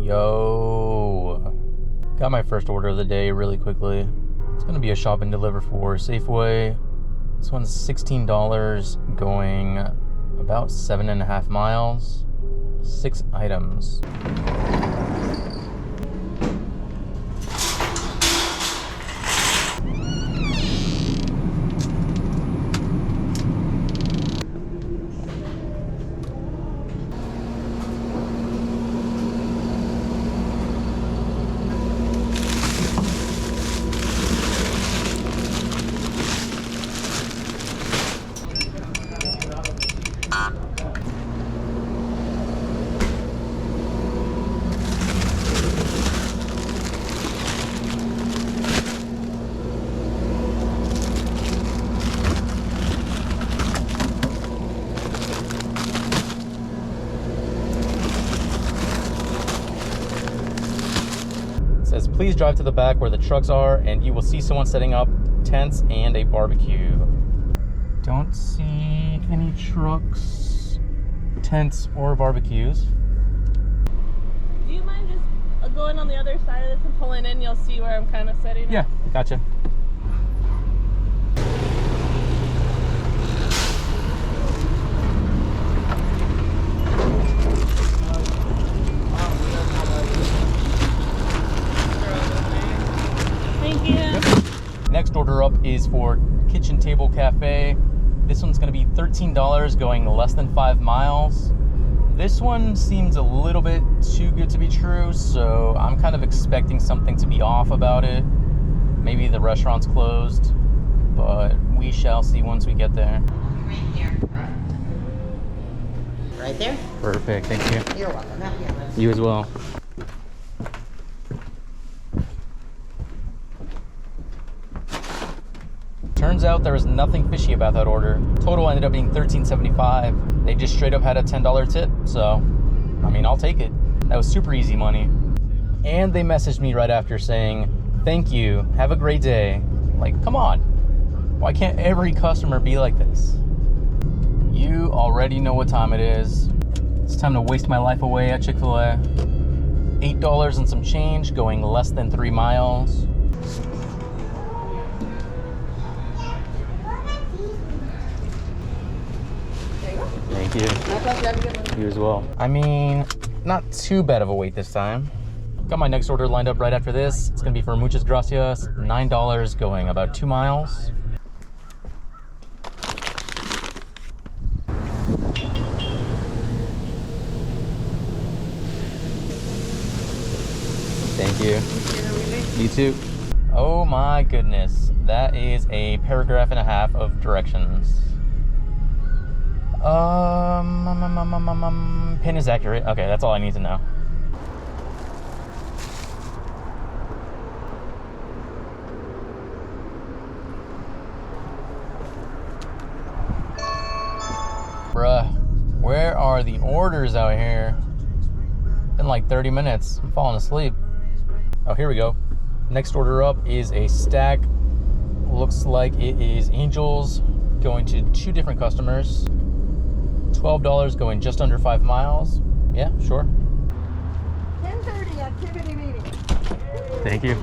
Yo, got my first order of the day really quickly. It's gonna be a shop and deliver for Safeway. This one's $16, going about 7.5 miles, 6 items. Says, please drive to the back where the trucks are and you will see someone setting up tents and a barbecue. Don't see any trucks, tents, or barbecues. Do you mind just going on the other side of this and pulling in? You'll see where I'm kind of setting Yeah, up. gotcha. Thank you. Next order up is for Kitchen Table Cafe. This one's gonna be $13, going less than 5 miles. This one seems a little bit too good to be true, so I'm kind of expecting something to be off about it. Maybe the restaurant's closed, but we shall see once we get there. Right here. Right there? Perfect, thank you. You're welcome. Have a good one. You as well. Turns out there was nothing fishy about that order. Total ended up being $13.75. They just straight up had a $10 tip, so I mean, I'll take it. That was super easy money. And they messaged me right after saying, thank you, have a great day. Like, come on. Why can't every customer be like this? You already know what time it is. It's time to waste my life away at Chick-fil-A. $8 and some change, going less than 3 miles. Thank you. You as well. I mean, not too bad of a wait this time. Got my next order lined up right after this. It's gonna be for muchas gracias. $9, going about 2 miles. Thank you. You too. Oh my goodness. That is a paragraph and a half of directions. Pin is accurate. Okay, that's all I need to know. Bruh, where are the orders out here? Been like 30 minutes. I'm falling asleep. Oh, here we go. Next order up is a stack. Looks like it is Angels going to 2 different customers. $12, going just under 5 miles. Yeah, sure. 10:30 activity meeting. Thank you.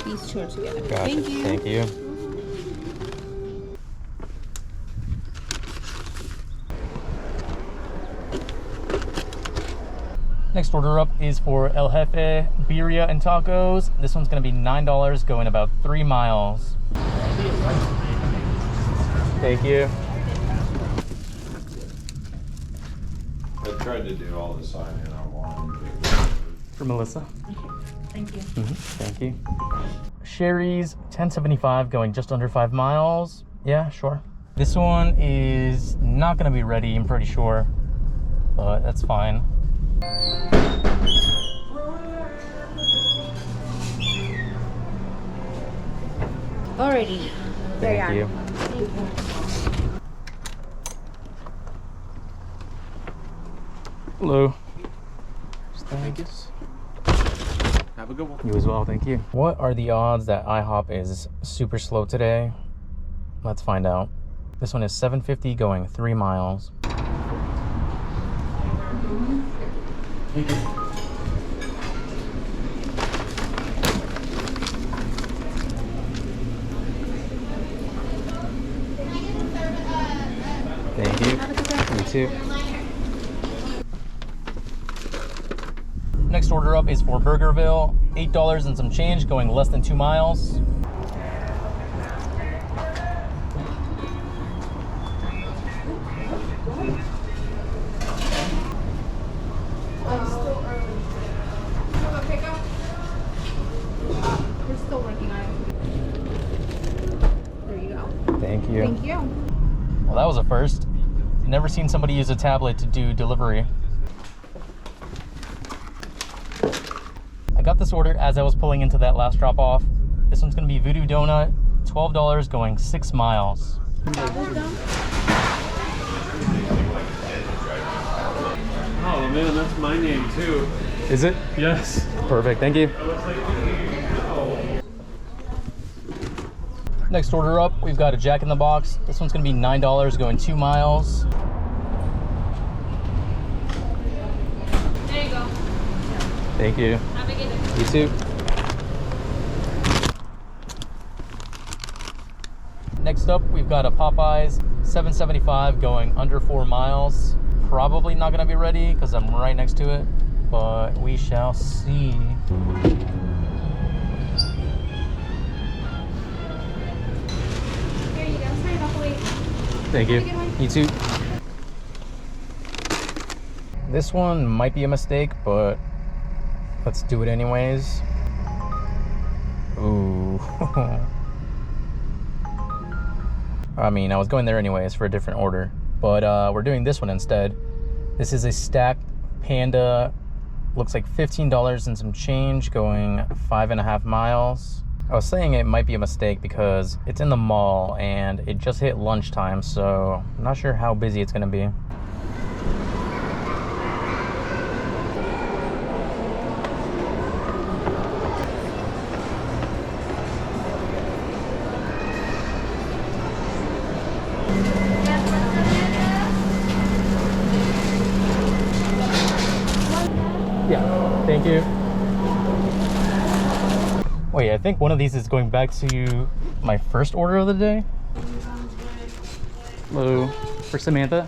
These two are together. Gotcha. Thank you. Thank you. Next order up is for El Jefe Birria and Tacos. This one's gonna be $9, going about 3 miles. Thank you. I tried to do all the signing I wanted. For Melissa. Thank you. Thank you. Sherry's $10.75, going just under 5 miles. Yeah, sure. This one is not gonna be ready, I'm pretty sure, but that's fine. Alrighty. There Thank you. Hello. Thank you. Have a good one. You as well, thank you. What are the odds that IHOP is super slow today? Let's find out. This one is $7.50 going 3 miles. Thank you. You too. Next order up is for Burgerville. $8 and some change going less than 2 miles. We're still working on it. There you go. Thank you. Thank you. Well, that was a first. Never seen somebody use a tablet to do delivery. I got this order as I was pulling into that last drop off. This one's gonna be Voodoo Donut, $12 going 6 miles. Oh man, that's my name too. Is it? Yes. Perfect, thank you. Next order up, we've got a Jack in the Box. This one's gonna be $9 going 2 miles. There you go. Thank you. Have a good day. You too. Next up, we've got a Popeyes, $7.75 going under 4 miles. Probably not gonna be ready because I'm right next to it, but we shall see. Here you go. Sorry about the wait. Thank you. Have a good one. You too. This one might be a mistake, but let's do it anyways. Ooh. I mean, I was going there anyways for a different order, but we're doing this one instead. This is a stacked Panda. Looks like $15 and some change going 5.5 miles. I was saying it might be a mistake because it's in the mall and it just hit lunchtime, so I'm not sure how busy it's gonna be. Yeah, thank you. Wait, I think one of these is going back to my first order of the day. Hello, for Samantha.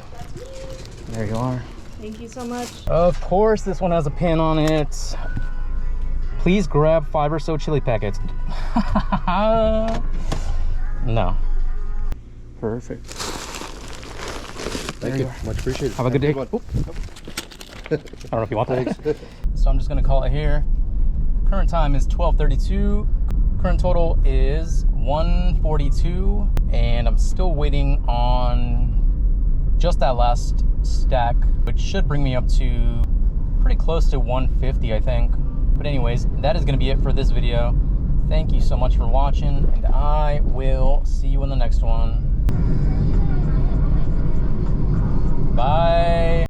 There you are. Thank you so much. Of course, this one has a pin on it. Please grab 5 or so chili packets. No. Perfect. Thank you. Much appreciated. Have a good day. one. Oop. I don't know if you want that. So I'm just gonna call it here. Current time is 12:32. Current total is 142, and I'm still waiting on just that last stack, which should bring me up to pretty close to 150, I think. But anyways, that is gonna be it for this video. Thank you so much for watching, and I will see you in the next one. Bye.